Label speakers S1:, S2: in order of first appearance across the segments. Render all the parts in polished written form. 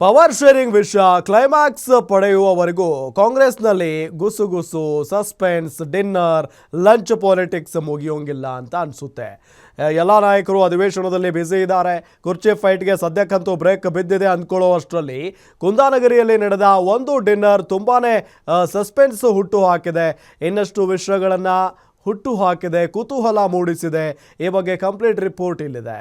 S1: Power sharing ವಿಷಯ climax ಪಡೆಯುವವರೆಗೂ ಕಾಂಗ್ರೆಸ್ನಲ್ಲಿ ಗುಸುಗುಸು, suspense, dinner, lunch politics ಮುಗಿಯೋಂಗಿಲ್ಲ ಅಂತ ಅನಿಸುತ್ತೆ. ಎಲ್ಲ ನಾಯಕರು ಅಧಿವೇಶನದಲ್ಲಿ ಬ್ಯುಸಿ ಇದ್ದಾರೆ. ಕುರ್ಚಿ ಫೈಟ್ಗೆ ಸದ್ಯಕ್ಕಂತೂ ಬ್ರೇಕ್ ಬಿದ್ದಿದೆ ಅಂದ್ಕೊಳ್ಳೋ ಅಷ್ಟರಲ್ಲಿ ಕುಂದಾನಗರಿಯಲ್ಲಿ ನಡೆದ ಒಂದು ಡಿನ್ನರ್ ತುಂಬಾನೇ ಸಸ್ಪೆನ್ಸ್ ಹುಟ್ಟು ಹಾಕಿದೆ. ಇನ್ನಷ್ಟು ವಿಷಯಗಳನ್ನು ಹುಟ್ಟು ಹಾಕಿದೆ, ಕುತೂಹಲ ಮೂಡಿಸಿದೆ. ಈ ಬಗ್ಗೆ ಕಂಪ್ಲೀಟ್ ರಿಪೋರ್ಟ್ ಇಲ್ಲಿದೆ.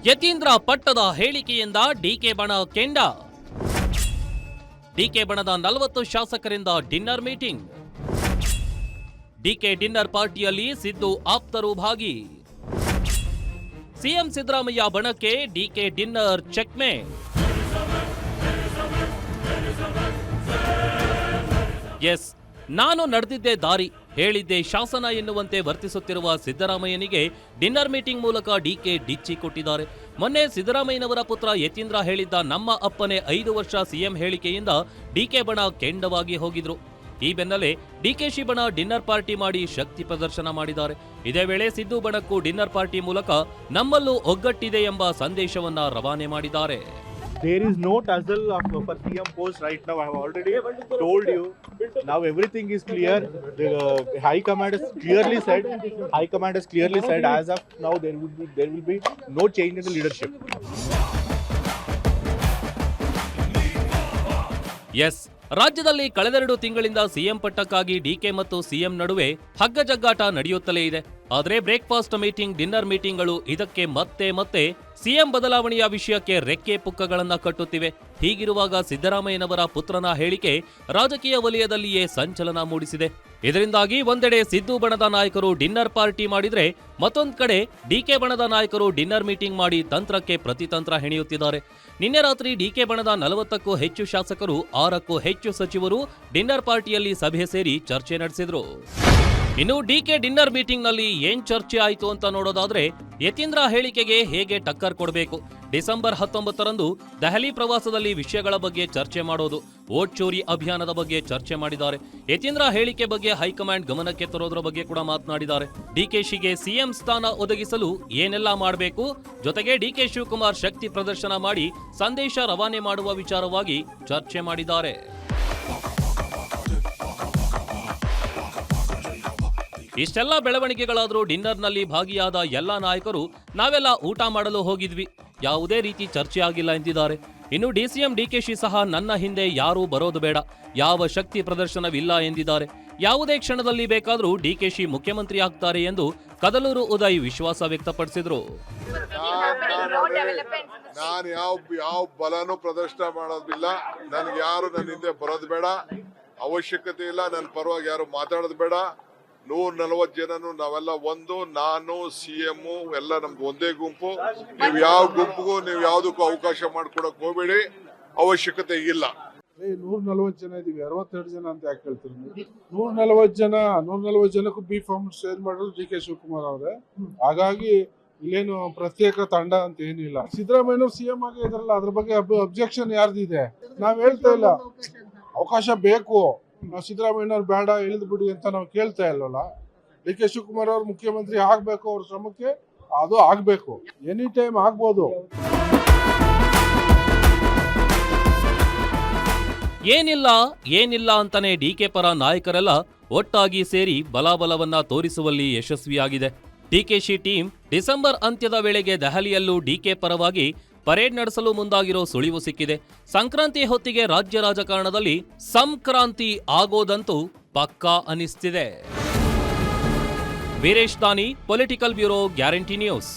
S2: ಯತೀಂದ್ರ ಪಟ್ಟದ ಹೇಳಿಕೆಯಿಂದ ಡಿಕೆ ಬಣ ಕೆಂಡ. ಡಿಕೆ ಬಣದ 40 ಶಾಸಕರಿಂದ ಡಿನ್ನರ್ ಮೀಟಿಂಗ್. ಡಿಕೆ ಡಿನ್ನರ್ ಪಾರ್ಟಿಯಲ್ಲಿ ಸಿದ್ದು ಆಪ್ತರು ಭಾಗಿ. ಸಿಎಂ ಸಿದ್ದರಾಮಯ್ಯ ಬಣಕ್ಕೆ ಡಿಕೆ ಡಿನ್ನರ್ ಚೆಕ್ಮೇಟ್. ಎಸ್, ನಾನು ನಡೆದಿದ್ದೇ ದಾರಿ, ಹೇಳಿದ್ದೆ ಶಾಸನ ಎನ್ನುವಂತೆ ವರ್ತಿಸುತ್ತಿರುವ ಸಿದ್ದರಾಮಯ್ಯನಿಗೆ ಡಿನ್ನರ್ ಮೀಟಿಂಗ್ ಮೂಲಕ ಡಿಕೆ ಡಿಚ್ಚಿ ಕೊಟ್ಟಿದ್ದಾರೆ. ಮೊನ್ನೆ ಸಿದ್ದರಾಮಯ್ಯನವರ ಪುತ್ರ ಯತೀಂದ್ರ ಹೇಳಿದ್ದ ನಮ್ಮ ಅಪ್ಪನೇ 5 ವರ್ಷ ಸಿಎಂ ಹೇಳಿಕೆಯಿಂದ ಡಿಕೆ ಬಣ ಕೆಂಡವಾಗಿ ಹೋಗಿದ್ರು. ಈ ಬೆನ್ನಲ್ಲೇ ಡಿಕೆಶಿ ಬಣ ಡಿನ್ನರ್ ಪಾರ್ಟಿ ಮಾಡಿ ಶಕ್ತಿ ಪ್ರದರ್ಶನ ಮಾಡಿದ್ದಾರೆ. ಇದೇ ವೇಳೆ ಸಿದ್ದು ಬಣಕ್ಕೂ ಡಿನ್ನರ್ ಪಾರ್ಟಿ ಮೂಲಕ ನಮ್ಮಲ್ಲೂ ಒಗ್ಗಟ್ಟಿದೆ ಎಂಬ ಸಂದೇಶವನ್ನ ರವಾನೆ ಮಾಡಿದ್ದಾರೆ.
S3: There is no tussle for CM post right now. I have already told you. Now everything is clear. The High Command has clearly said. High Command has clearly said as of now there will be no change in the leadership.
S2: Yes. ರಾಜ್ಯದಲ್ಲಿ ಕಳೆದೆರಡು ತಿಂಗಳಿಂದ CM ಪಟ್ಟಕ್ಕಾಗಿ DK ಮತ್ತು CM ನಡುವೆ ಹಗ್ಗಜಗ್ಗಾಟ ನಡೆಯುತ್ತಲೇ ಇದೆ. ಆದರೆ breakfast meeting, dinner ಮೀಟಿಂಗ್ಗಳು ಇದಕ್ಕೆ ಮತ್ತೆ ಸಿಎಂ ಬದಲಾವಣೆಯ ವಿಷಯಕ್ಕೆ ರೆಕ್ಕೆ ಪುಕ್ಕಗಳನ್ನ ಕಟ್ಟುತ್ತಿವೆ. ಹೀಗಿರುವಾಗ ಸಿದ್ದರಾಮಯ್ಯನವರ ಪುತ್ರನ ಹೇಳಿಕೆ ರಾಜಕೀಯ ವಲಯದಲ್ಲಿಯೇ ಸಂಚಲನ ಮೂಡಿಸಿದೆ. ಇದರಿಂದಾಗಿ ಒಂದೆಡೆ ಸಿದ್ದು ಬಣದ ನಾಯಕರು ಡಿನ್ನರ್ ಪಾರ್ಟಿ ಮಾಡಿದ್ರೆ, ಮತ್ತೊಂದು ಕಡೆ ಡಿಕೆ ಬಣದ ನಾಯಕರು ಡಿನ್ನರ್ ಮೀಟಿಂಗ್ ಮಾಡಿ ತಂತ್ರಕ್ಕೆ ಪ್ರತಿತಂತ್ರ ಹೆಣೆಯುತ್ತಿದ್ದಾರೆ. ನಿನ್ನೆ ರಾತ್ರಿ ಡಿಕೆ ಬಣದ 40ಕ್ಕೂ ಹೆಚ್ಚು ಶಾಸಕರು, 6ಕ್ಕೂ ಹೆಚ್ಚು ಸಚಿವರು ಡಿನ್ನರ್ ಪಾರ್ಟಿಯಲ್ಲಿ ಸಭೆ ಸೇರಿ ಚರ್ಚೆ ನಡೆಸಿದ್ರು. ಇನ್ನು ಡಿಕೆ ಡಿನ್ನರ್ ಮೀಟಿಂಗ್ ನಲ್ಲಿ ಏನ್ ಚರ್ಚೆ ಆಯಿತು ಅಂತ ನೋಡೋದಾದ್ರೆ, ಯತೀಂದ್ರ ಹೇಳಿಕೆಗೆ ಹೇಗೆ ಟಕ್ಕರ್ ಕೊಡಬೇಕು, ಡಿಸೆಂಬರ್ 19ರಂದು ದೆಹಲಿ ಪ್ರವಾಸದಲ್ಲಿ ವಿಷಯಗಳ ಬಗ್ಗೆ ಚರ್ಚೆ ಮಾಡೋದು, ವೋಟ್ ಚೋರಿ ಅಭಿಯಾನದ ಬಗ್ಗೆ ಚರ್ಚೆ ಮಾಡಿದ್ದಾರೆ. ಯತೀಂದ್ರ ಹೇಳಿಕೆ ಬಗ್ಗೆ ಹೈಕಮಾಂಡ್ ಗಮನಕ್ಕೆ ತರೋದ್ರ ಬಗ್ಗೆ ಕೂಡ ಮಾತನಾಡಿದ್ದಾರೆ. ಡಿಕೆಶಿಗೆ ಸಿಎಂ ಸ್ಥಾನ ಒದಗಿಸಲು ಏನೆಲ್ಲ ಮಾಡಬೇಕು, ಜೊತೆಗೆ ಡಿಕೆ ಶಿವಕುಮಾರ್ ಶಕ್ತಿ ಪ್ರದರ್ಶನ ಮಾಡಿ ಸಂದೇಶ ರವಾನೆ ಮಾಡುವ ವಿಚಾರವಾಗಿ ಚರ್ಚೆ ಮಾಡಿದ್ದಾರೆ. ಇಷ್ಟೆಲ್ಲ ಬೆಳವಣಿಗೆಗಳಾದರೂ ಡಿನ್ನರ್ನಲ್ಲಿ ಭಾಗಿಯಾದ ಎಲ್ಲಾ ನಾಯಕರು ನಾವೆಲ್ಲ ಊಟ ಮಾಡಲು ಹೋಗಿದ್ವಿ, ಯಾವುದೇ ರೀತಿ ಚರ್ಚೆ ಆಗಿಲ್ಲ ಎಂದಿದ್ದಾರೆ. ಇನ್ನು ಡಿಸಿಎಂ ಡಿಕೆಶಿ ಸಹ ನನ್ನ ಹಿಂದೆ ಯಾರೂ ಬರೋದು ಬೇಡ, ಯಾವ ಶಕ್ತಿ ಪ್ರದರ್ಶನವಿಲ್ಲ ಎಂದಿದ್ದಾರೆ. ಯಾವುದೇ ಕ್ಷಣದಲ್ಲಿ ಬೇಕಾದರೂ ಡಿಕೆಶಿ ಮುಖ್ಯಮಂತ್ರಿ ಆಗ್ತಾರೆ ಎಂದು ಕದಲೂರು ಉದಯ್ ವಿಶ್ವಾಸ ವ್ಯಕ್ತಪಡಿಸಿದ್ರು.
S4: ನಾನು ಯಾವ ಬಲನೂ ಪ್ರದರ್ಶನ ಮಾಡೋದಿಲ್ಲ, ನನ್ಗೆ ಯಾರು ನನ್ನ ಹಿಂದೆ ಬರೋದು ಬೇಡ, ಅವಶ್ಯಕತೆ ಇಲ್ಲ, ನನ್ನ ಪರವಾಗಿ ಯಾರು ಮಾತಾಡೋದು ಬೇಡ. 140 ಜನನು ನಾವೆಲ್ಲ ಒಂದು, ನಾನು ಸಿಎಂ ಎಲ್ಲ ನಮ್ದು ಒಂದೇ ಗುಂಪು. ನೀವು ಯಾವ ಗುಂಪಿಗೂ ನೀವು ಯಾವ್ದಕ್ಕೂ ಅವಕಾಶ ಮಾಡ್ಕೊಡಕ್ ಹೋಗ್ಬೇಡಿ, ಅವಶ್ಯಕತೆ ಇಲ್ಲ.
S5: 140 ಜನ ಇದೀವಿ, 62 ಜನ ಅಂತ ಯಾಕೆ ಹೇಳ್ತೀರಿ? 140 ಜನಕ್ಕೂ ಬಿ ಫಾರ್ಮ್ ಶೇರ್ ಮಾಡೋದು ಡಿಕೆ ಶಿವಕುಮಾರ್ ಅವರೇ. ಹಾಗಾಗಿ ಇಲ್ಲೇನು ಪ್ರತ್ಯೇಕ ತಂಡ ಅಂತ ಏನಿಲ್ಲ. ಸಿದ್ದರಾಮಯ್ಯ ಸಿಎಂ ಆಗಿ ಇದ್ರಲ್ಲ, ಅದ್ರ ಬಗ್ಗೆ ಅಬ್ಜೆಕ್ಷನ್ ಯಾರ್ದಿದೆ? ನಾವ್ ಹೇಳ್ತಾ ಇಲ್ಲ, ಅವಕಾಶ ಬೇಕು, ಸಿದ್ದರಾಮಯ್ಯನವ್ರು ಬೇಡ ಇಳಿದು ಬಿಡಿ ಅಂತ ನಾವು ಕೇಳ್ತಾ ಇಲ್ವಲ್ಲ. ಡಿಕೆ ಶಿವಕುಮಾರ್ ಅವ್ರು ಮುಖ್ಯಮಂತ್ರಿ ಆಗ್ಬೇಕು, ಅವ್ರ ಶ್ರಮಕ್ಕೆ ಅದು ಆಗ್ಬೇಕು, ಎನಿ ಟೈಮ್ ಆಗ್ಬೋದು.
S2: ಏನಿಲ್ಲ ಅಂತಾನೆ ಡಿಕೆ ಪರ ನಾಯಕರೆಲ್ಲ ಒಟ್ಟಾಗಿ ಸೇರಿ ಬಲಾಬಲವನ್ನ ತೋರಿಸುವಲ್ಲಿ ಯಶಸ್ವಿಯಾಗಿದೆ. ಡಿಕೆಶಿ ಟೀಮ್ ಡಿಸೆಂಬರ್ ಅಂತ್ಯದ ವೇಳೆಗೆ ದೆಹಲಿಯಲ್ಲೂ ಡಿಕೆ ಪರವಾಗಿ ಪರೇಡ್ ನಡೆಸಲು ಮುಂದಾಗಿರೋ ಸುಳಿವು ಸಿಕ್ಕಿದೆ. ಸಂಕ್ರಾಂತಿ ಹೊತ್ತಿಗೆ ರಾಜ್ಯ ರಾಜಕಾರಣದಲ್ಲಿ ಸಂಕ್ರಾಂತಿ ಆಗೋದಂತೂ ಪಕ್ಕಾ ಅನಿಸ್ತಿದೆ. ವೀರೇಶ್ ದಾನಿ, ಪೊಲಿಟಿಕಲ್ ಬ್ಯೂರೋ, ಗ್ಯಾರಂಟಿ ನ್ಯೂಸ್.